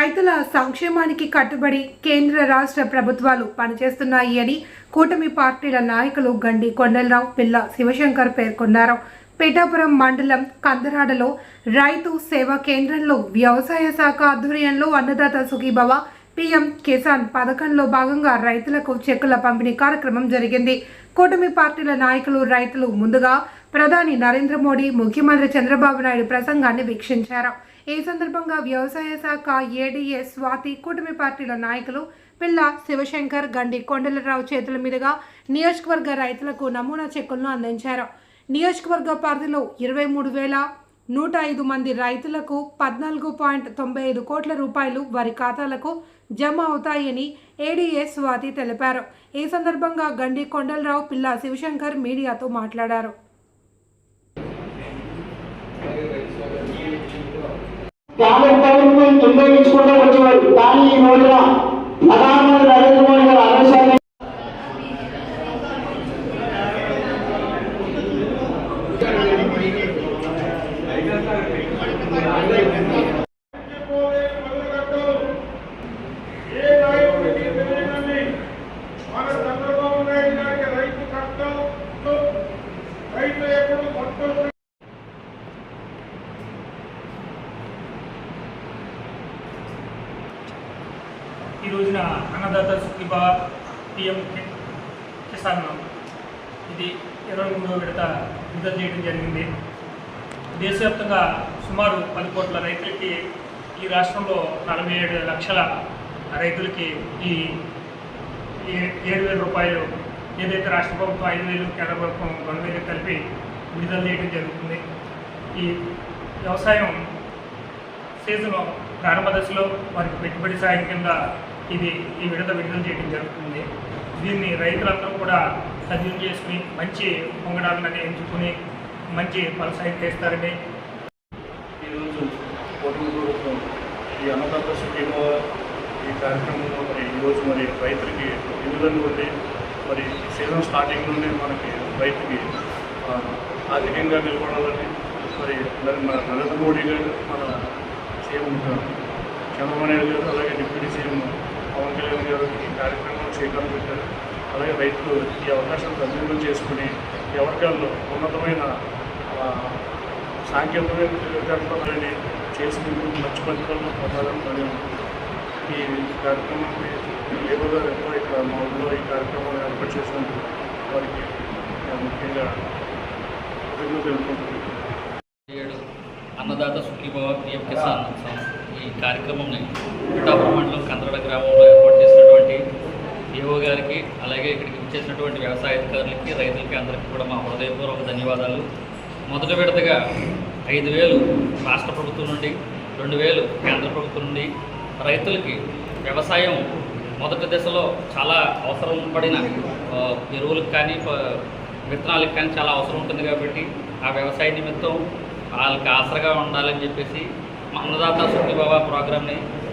రైతుల సంక్షేమానికి కట్టుబడి కేంద్ర రాష్ట్ర ప్రభుత్వాలు పనిచేస్తున్నాయి అని కూటమి పార్టీల నాయకులు గండి కొండలరావు, పిల్ల శివశంకర్ పేర్కొన్నారు. పిఠాపురం మండలం కందరాడలో రైతు సేవా కేంద్రంలో వ్యవసాయ శాఖ ఆధ్వర్యంలో అన్నదాత సుఖీభవ పీఎం కిసాన్ పథకంలో భాగంగా రైతులకు చెక్కుల పంపిణీ కార్యక్రమం జరిగింది. కూటమి పార్టీల నాయకులు, రైతులు ముందుగా ప్రధాని నరేంద్ర మోడీ, ముఖ్యమంత్రి చంద్రబాబు నాయుడు ప్రసంగాన్ని వీక్షించారు. ఈ సందర్భంగా వ్యవసాయ శాఖ ఏడీఏ స్వాతి, కూటమి పార్టీల నాయకులు పిల్ల శివశంకర్, గండి కొండలరావు చేతుల మీదుగా నియోజకవర్గ రైతులకు నమూనా చెక్కులను అందించారు. నియోజకవర్గ పరిధిలో 23,105 మంది రైతులకు 14.95 కోట్ల రూపాయలు వారి ఖాతాలకు జమ అవుతాయని ఏడీఏ స్వాతి తెలిపారు. ఈ సందర్భంగా గండి కొండలరావు, పిల్ల శివశంకర్ మీడియాతో మాట్లాడారు. నిర్వహించుకుంటూ వచ్చేవారు. కానీ ఈ రోజున ప్రధానమంత్రి నరేంద్ర మోడీ గారు ఆదేశాలు ఈ రోజున అన్నదాత సుఖీభవ పీఎం కిసాన్ ఇది 23వ విడత విడుదల చేయడం జరిగింది. దేశవ్యాప్తంగా సుమారు 10 కోట్ల రైతులకి, ఈ రాష్ట్రంలో 47 లక్షల రైతులకి ఈ 7,000 రూపాయలు ఏదైతే రాష్ట్ర ప్రభుత్వం 5,000, కేంద్ర ప్రభుత్వం 2,000 కలిపి విడుదల చేయడం జరుగుతుంది. ఈ వ్యవసాయం సీజన్ ప్రారంభ దశలో వారికి పెట్టుబడి సాయం కింద ఈ విడుదల చేయడం జరుగుతుంది. దీన్ని రైతులందరూ కూడా సద్వినియోగం చేసుకుని మంచి పొంగడాలను ఎంచుకుని మంచి ఫలసాయం చేస్తారని ఈరోజు కూటమి ప్రభుత్వం ఈ అన్నదాత సుఖీభవ ఈ కార్యక్రమంలో ఈరోజు రైతులకి ఎన్నికలు ఉండి సీజన్ స్టార్టింగ్ నుండి మనకి రైతుకి ఆర్థికంగా నిలబడాలని మన నరేంద్ర మోడీ గారు, మన సీఎం చంద్రబాబు నాయుడు గారు, అలాగే డిప్యూటీ సీఎం పవన్ కళ్యాణ్ గారు ఈ కార్యక్రమం శ్రీకారం పెట్టారు. అలాగే రైతులు ఈ అవకాశాన్ని సద్వినియోగం చేసుకుని ఎవరికాల్లో ఉన్నతమైన సాంకేతికమైన తెలివితేటలని చేసుకుంటూ మంచి పద్ధతులను పొందాలని మరియు ఈ కార్యక్రమాన్ని లేబర్ గారు ఎంతో ఇక్కడ మా ఊళ్ళో ఈ కార్యక్రమాన్ని ఏర్పాటు చేసినందుకు వారికి ముఖ్యంగా తెలుపుకుంటున్నాను. అన్నదాత సుఖీభవ పీఎం కిసాన్ ఈ కార్యక్రమంని పిఠాపురం మండలం కందరాడ గ్రామంలో ఏర్పాటు చేసినటువంటి ఈఓ గారికి, అలాగే ఇక్కడికి ఇచ్చేసినటువంటి వ్యవసాయ అధికారులకి, రైతులకి అందరికీ కూడా మా హృదయపూర్వక ధన్యవాదాలు. మొదటి విడతగా 5,000 రాష్ట్ర ప్రభుత్వం నుండి, 2,000 కేంద్ర ప్రభుత్వం నుండి రైతులకి వ్యవసాయం మొదటి దశలో చాలా అవసరం పడిన ఎరువులకు కానీ విత్తనాలకు కానీ చాలా అవసరం ఉంటుంది కాబట్టి ఆ వ్యవసాయ నిమిత్తం వాళ్ళకి ఆసరగా ఉండాలని చెప్పేసి అన్నదాత సుఖీభవ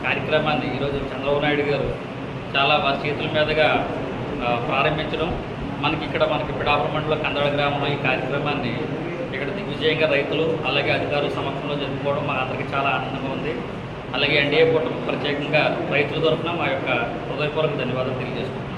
కార్యక్రమాన్ని ఈరోజు చంద్రబాబు నాయుడు గారు చాలా వారి చేతుల మీదుగా ప్రారంభించడం, మనకి పిఠాపురం మండలం కందరాడ గ్రామంలో ఈ కార్యక్రమాన్ని ఇక్కడ దిగ్విజయంగా రైతులు అలాగే అధికారుల సమక్షంలో జరుపుకోవడం మా అందరికీ చాలా ఆనందంగా ఉంది. అలాగే ఎన్డీఏ కూటమి ప్రత్యేకంగా రైతుల తరఫున మా యొక్క హృదయపూర్వక ధన్యవాదాలు తెలియజేసుకుంటున్నాం.